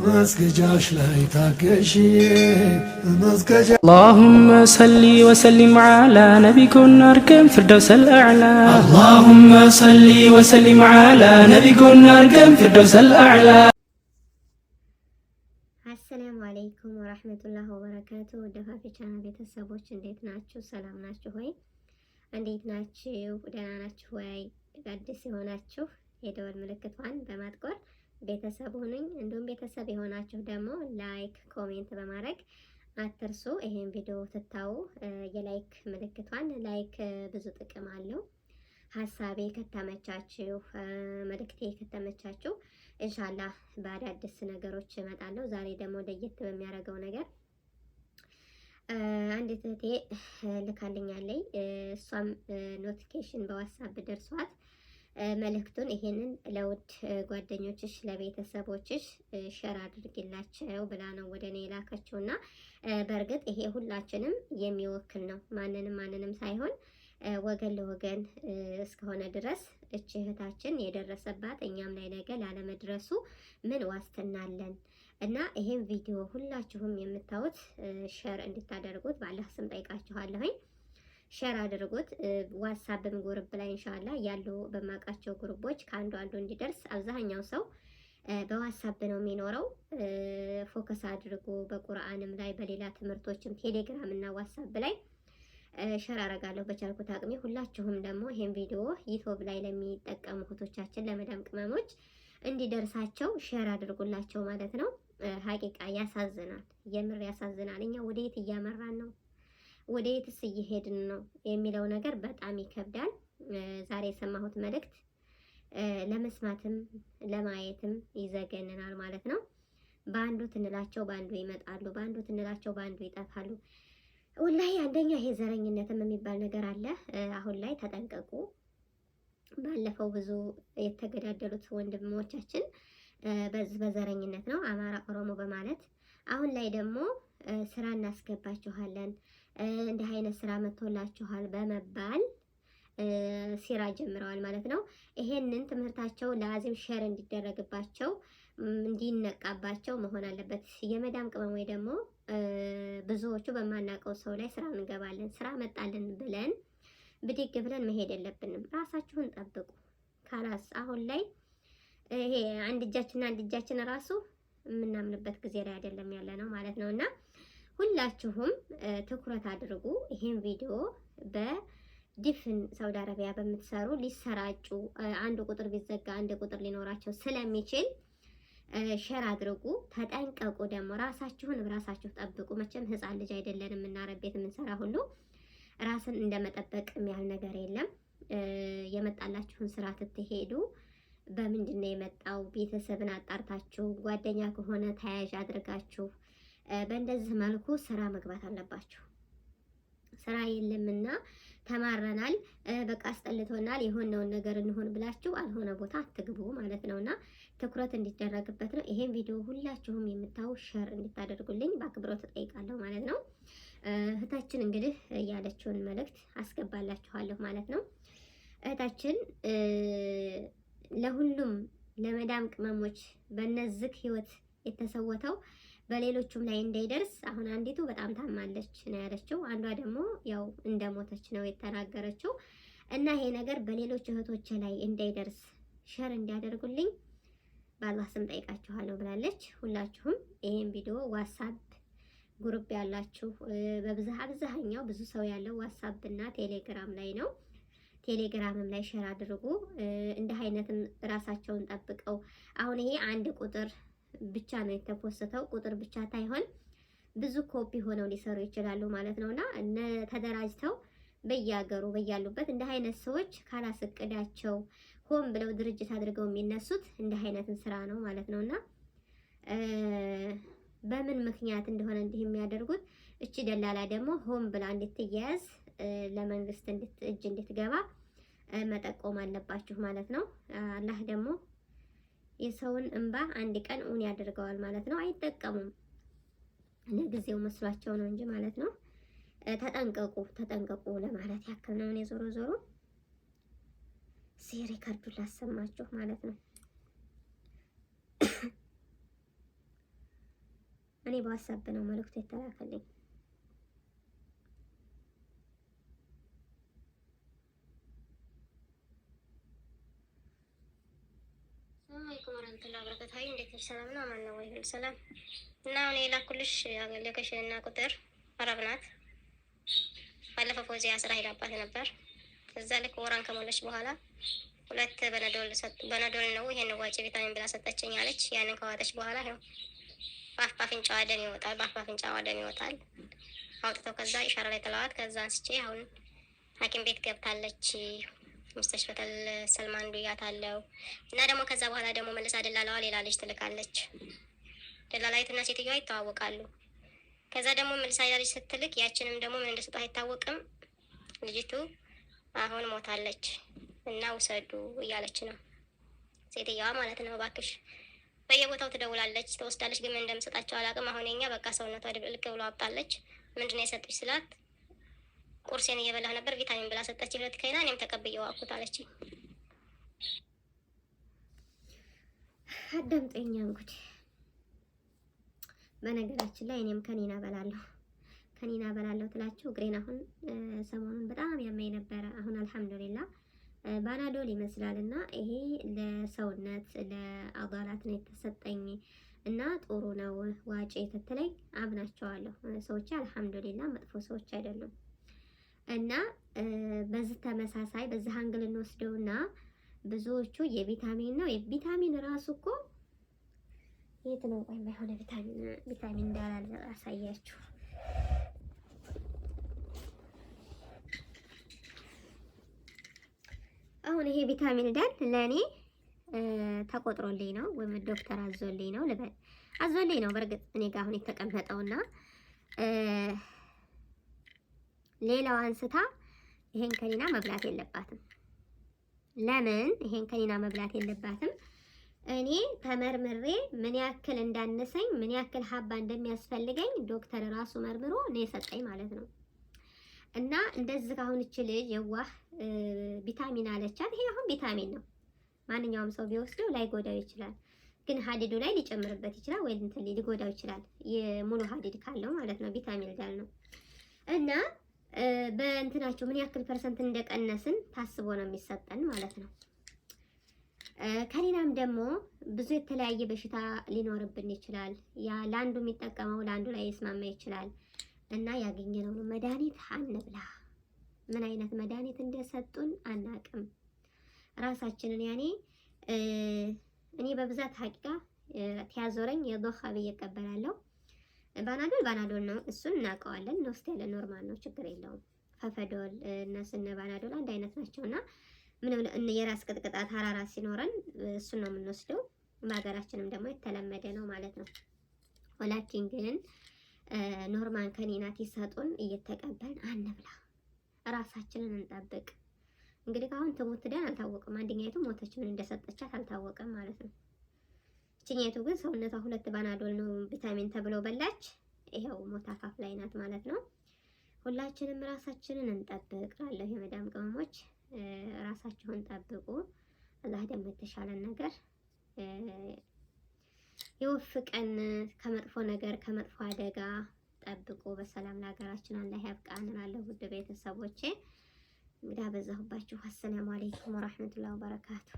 መስገጃሽ ላይ ታገሺ መስገጃ اللهم صل وسلم على نبيكم أركم فردوس الأعلى اللهم صل وسلم على نبيكم أركم فردوس الأعلى አሰላሙ አለይኩም ወራህመቱላሂ ወበረካቱ። ደፋፊ ቻናል ቤተሰቦች እንዴት ናችሁ? ሰላም ናችሁ ሆይ? እንዴት ናችሁ? ደህና ናችሁ ወይ? አዲስ የሆናችሁ የደወል ምልክቷን በማጥቆር ቤተሰብ ሁኑኝ። እንዲሁም ቤተሰብ የሆናችሁ ደግሞ ላይክ፣ ኮሜንት በማድረግ አትርሱ። ይሄን ቪዲዮ ትታው የላይክ ምልክቷን ላይክ ብዙ ጥቅም አለው። ሀሳቤ ከተመቻችሁ መልእክቴ ከተመቻችሁ ኢንሻአላህ በአዳዲስ ነገሮች እመጣለሁ። ዛሬ ደግሞ ለየት በሚያደርገው ነገር አንዲት እህቴ ልካልኛለች። እሷም ኖቲፊኬሽን በዋትስአፕ ደርሷት መልእክቱን ይሄንን ለውድ ጓደኞችሽ ለቤተሰቦችሽ ሼር አድርጊላቸው ብላ ነው ወደ እኔ የላከችውና በእርግጥ ይሄ ሁላችንም የሚወክል ነው። ማንንም ሳይሆን ወገን ለወገን እስከሆነ ድረስ እቺ እህታችን የደረሰባት እኛም ላይ ነገ ላለመድረሱ ምን ዋስትና አለን? እና ይሄን ቪዲዮ ሁላችሁም የምታዩት ሼር እንድታደርጉት በአላህ ስም ጠይቃችኋለሁኝ። ሼር አድርጉት። ዋትስአፕም ግሩፕ ላይ ኢንሻአላህ ያሉ በማቃቸው ግሩፖች ከአንዱ አንዱ እንዲደርስ። አብዛኛው ሰው በዋትስአፕ ነው የሚኖረው። ፎከስ አድርጉ። በቁርአንም ላይ በሌላ ትምህርቶችም ቴሌግራም እና ዋትስአፕ ላይ ሼር አረጋለሁ በቻልኩት አቅሜ። ሁላችሁም ደግሞ ይሄን ቪዲዮ ዩቲዩብ ላይ ለሚጠቀሙ እህቶቻችን ለመዳም ቅመሞች እንዲደርሳቸው ሼር አድርጉላቸው ማለት ነው። ሀቂቃ ያሳዝናል፣ የምር ያሳዝናል። እኛ ወዴት እያመራን ነው? ወዴትስ እየሄድን ነው የሚለው ነገር በጣም ይከብዳል። ዛሬ የሰማሁት መልእክት ለመስማትም ለማየትም ይዘገንናል ማለት ነው። በአንዱ ትንላቸው በአንዱ ይመጣሉ፣ በአንዱ ትንላቸው በአንዱ ይጠፋሉ። ወላሂ አንደኛ ይሄ ዘረኝነትም የሚባል ነገር አለ። አሁን ላይ ተጠንቀቁ። ባለፈው ብዙ የተገዳደሉት ወንድሞቻችን በዚህ በዘረኝነት ነው፣ አማራ ኦሮሞ በማለት አሁን ላይ ደግሞ ስራ እናስገባችኋለን እንዲህ አይነት ስራ መጥቶላችኋል በመባል ሲራ ጀምረዋል ማለት ነው። ይሄንን ትምህርታቸው ለአዚም ሼር እንዲደረግባቸው እንዲነቃባቸው መሆን አለበት። የመዳም ቅመም ወይ ደግሞ ብዙዎቹ በማናውቀው ሰው ላይ ስራ እንገባለን፣ ስራ መጣልን ብለን ብድግ ብለን መሄድ የለብንም። ራሳችሁን ጠብቁ። ካላስ አሁን ላይ ይሄ አንድ እጃችን ራሱ የምናምንበት ጊዜ ላይ አይደለም ያለ ነው ማለት ነውና ሁላችሁም ትኩረት አድርጉ። ይሄን ቪዲዮ በዲፍን ሳውዲ አረቢያ በምትሰሩ ሊሰራጩ አንድ ቁጥር ቢዘጋ አንድ ቁጥር ሊኖራቸው ስለሚችል ሼር አድርጉ። ተጠንቀቁ። ደግሞ ራሳችሁን ራሳችሁ ጠብቁ። መቼም ህፃን ልጅ አይደለንም እና ቤት የምንሰራ ሁሉ ራስን እንደመጠበቅ የሚያህል ነገር የለም። የመጣላችሁን ስራ ትትሄዱ በምንድን ነው የመጣው? ቤተሰብን አጣርታችሁ ጓደኛ ከሆነ ተያያዥ አድርጋችሁ በእንደዚህ መልኩ ስራ መግባት አለባችሁ። ስራ የለምና ተማረናል፣ በቃ አስጠልቶናል፣ የሆነውን ነገር እንሆን ብላችሁ አልሆነ ቦታ አትግቡ ማለት ነውና ትኩረት እንዲደረግበት ነው። ይሄን ቪዲዮ ሁላችሁም የምታዩ ሼር እንድታደርጉልኝ በአክብሮት እጠይቃለሁ ማለት ነው። እህታችን እንግዲህ ያለችውን መልእክት አስገባላችኋለሁ ማለት ነው። እህታችን ለሁሉም ለመዳም ቅመሞች በነዚህ ህይወት የተሰወተው በሌሎቹም ላይ እንዳይደርስ አሁን አንዲቱ በጣም ታማለች ነው ያለችው፣ አንዷ ደግሞ ያው እንደሞተች ነው የተናገረችው። እና ይሄ ነገር በሌሎች እህቶች ላይ እንዳይደርስ ሼር እንዲያደርጉልኝ በአላህ ስም ጠይቃችኋለሁ ብላለች። ሁላችሁም ይሄን ቪዲዮ ዋትስአፕ ግሩፕ ያላችሁ አብዛኛው ብዙ ሰው ያለው ዋትስአፕ እና ቴሌግራም ላይ ነው። ቴሌግራምም ላይ ሼር አድርጉ። እንደ አይነትም ራሳቸውን ጠብቀው አሁን ይሄ አንድ ቁጥር ብቻ ነው የተፖስተው። ቁጥር ብቻ ታይሆን ብዙ ኮፒ ሆነው ሊሰሩ ይችላሉ ማለት ነውና ተደራጅተው በየሀገሩ በያሉበት እንደ አይነት ሰዎች ካላስቀዳቸው ሆን ብለው ድርጅት አድርገው የሚነሱት እንደ አይነትን ስራ ነው ማለት ነውና በምን ምክንያት እንደሆነ እንዲህ የሚያደርጉት እቺ ደላላ ደግሞ ሆን ብላ እንድትያዝ ለመንግስት እጅ እንድትገባ መጠቆም አለባችሁ ማለት ነው። አላህ ደግሞ የሰውን እንባ አንድ ቀን ኡን ያደርገዋል ማለት ነው። አይጠቀሙም፣ ለጊዜው መስሏቸው ነው እንጂ ማለት ነው። ተጠንቀቁ ለማለት ያክል ነው። እኔ ዞሮ እዚህ ሪከርዱን ላሰማችሁ ማለት ነው። እኔ በዋትስአፕ ነው መልእክቱ የተላከልኝ። ሰላም አለይኩም ወራህመቱላሂ ወበረካቱሁ። እንዴት ነሽ? ሰላም ነው? አማን ነው ወይ? ሁሉ ሰላም እና እኔ ላኩልሽ ሎኬሽን እና ቁጥር አረብ ናት። ባለፈው ፎዚያ ስራ ሄዳባት ነበር። ከዛ ልክ ወራን ከሞለች በኋላ 2 በነዶል ነው ይሄን ዋጭ ቪታሚን ብላ ሰጠችኝ አለች። ያንን ከዋጠች በኋላ ይኸው በአፍ በአፍንጫዋ ደም ይወጣል። በአፍ በአፍንጫዋ ደም ይወጣል። አውጥተው ከዛ ኢሻራ ላይ ጥለዋት ከዛ አንስቼ አሁን ሐኪም ቤት ገብታለች። ሙስተሽፈተል ሰልማን ዱያት አለው እና ደግሞ ከዛ በኋላ ደግሞ መልሳ ደላላዋ ሌላ ልጅ ትልካለች። ደላላይትና ሴትዮዋ ይተዋወቃሉ። ከዛ ደግሞ መልሳ ሌላ ልጅ ስትልክ ያችንም ደግሞ ምን እንደሰጠው አይታወቅም። ልጅቱ አሁን ሞታለች እና ውሰዱ እያለች ነው ሴትዮዋ ማለት ነው። እባክሽ በየቦታው ትደውላለች፣ ትወስዳለች። ግን ምን እንደምሰጣቸው አላውቅም። አሁን የኛ በቃ ሰውነቷ ድብልቅ ብሎ አብጣለች። ምንድነው የሰጡሽ ስላት ቁርሴን እየበላሁ ነበር ቪታሚን ብላ ሰጠች 2 ከይና እኔም ተቀብዬው አኩት አለችኝ። አዳምጠኛ እንግዲህ በነገራችን ላይ እኔም ከኒና በላለሁ ትላችሁ እግሬን አሁን ሰሞኑን በጣም ያመኝ ነበረ። አሁን አልሐምዱሊላህ ባናዶል ይመስላልና ይሄ ለሰውነት ለአባላት ነው የተሰጠኝ እና ጥሩ ነው ዋጪ ተተለይ አምናቸዋለሁ። ሰዎች አልሐምዱሊላህ መጥፎ ሰዎች አይደሉም። እና በዚህ ተመሳሳይ በዚህ አንግል እንወስደውና ብዙዎቹ የቪታሚን ነው የቪታሚን ራሱ እኮ የት ነው ቆይ የሆነ ቪታሚን እንዳላል አሳያችሁ። አሁን ይሄ ቪታሚን ዳል ለኔ ተቆጥሮልኝ ነው ወይም ዶክተር አዞልኝ ነው ልበል አዞልኝ ነው። በርግጥ እኔ ጋር አሁን የተቀመጠውና ሌላው አንስታ ይሄን ከኒና መብላት የለባትም። ለምን ይሄን ከኒና መብላት የለባትም? እኔ ተመርምሬ ምን ያክል እንዳነሰኝ ምን ያክል ሀባ እንደሚያስፈልገኝ ዶክተር ራሱ መርምሮ ነው የሰጠኝ ማለት ነው። እና እንደዚህ አሁን እቺ ልጅ የዋህ ቪታሚን አለቻት። ይሄ አሁን ቪታሚን ነው። ማንኛውም ሰው ቢወስደው ላይጎዳው ይችላል፣ ግን ሀዲዱ ላይ ሊጨምርበት ይችላል ወይ እንትን ሊጎዳው ይችላል። የሙሉ ሀዲድ ካለው ማለት ነው። ቪታሚን ዳል ነው እና በእንትናቸው ምን ያክል ፐርሰንት እንደቀነስን ታስቦ ነው የሚሰጠን ማለት ነው። ከኒናም ደግሞ ብዙ የተለያየ በሽታ ሊኖርብን ይችላል። ያ ለአንዱ የሚጠቀመው ለአንዱ ላይ ይስማማ ይችላል እና ያገኘነው ነው መድኃኒት አንብላ። ምን አይነት መድኃኒት እንደሰጡን አናቅም። ራሳችንን ያኔ እኔ በብዛት ሀቂቃ ቲያዞረኝ የዶኻ ብዬ እቀበላለሁ። ባናዶል ነው፣ እሱን እናውቀዋለን። እንወስድ ያለ ኖርማል ነው፣ ችግር የለውም። ፈፈዶል እነሱና ባናዶል አንድ አይነት ናቸውና ምንም የራስ ቅጥቅጣት ሀራራ ሲኖረን እሱን ነው የምንወስደው። በሀገራችንም ደግሞ የተለመደ ነው ማለት ነው። ወላኪን ግን ኖርማል ከኒናት ይሰጡን እየተቀበልን አንብላ፣ ራሳችንን እንጠብቅ። እንግዲህ አሁን ትሞት ዳን አልታወቀም። አንደኛይቱ ሞተች፣ ምን እንደሰጠቻት አልታወቀም ማለት ነው። እችኛይቱ ግን ሰውነቷ 2 ባናዶል ነው ቪታሚን ተብሎ በላች። ይሄው ሞት አፋፍ ላይ ናት ማለት ነው። ሁላችንም ራሳችንን እንጠብቅ እላለሁ። የመዳም ቅመሞች ራሳችሁን ጠብቁ። አላህ ደግሞ የተሻለን ነገር ይወፍቀን፣ ከመጥፎ ነገር ከመጥፎ አደጋ ጠብቁ። በሰላም ለሀገራችን አላህ ያብቃን እላለሁ። ውድ ቤተሰቦቼ እንግዲህ አበዛሁባችሁ። አሰላሙ አለይኩም ወራህመቱላሂ ወበረካቱ።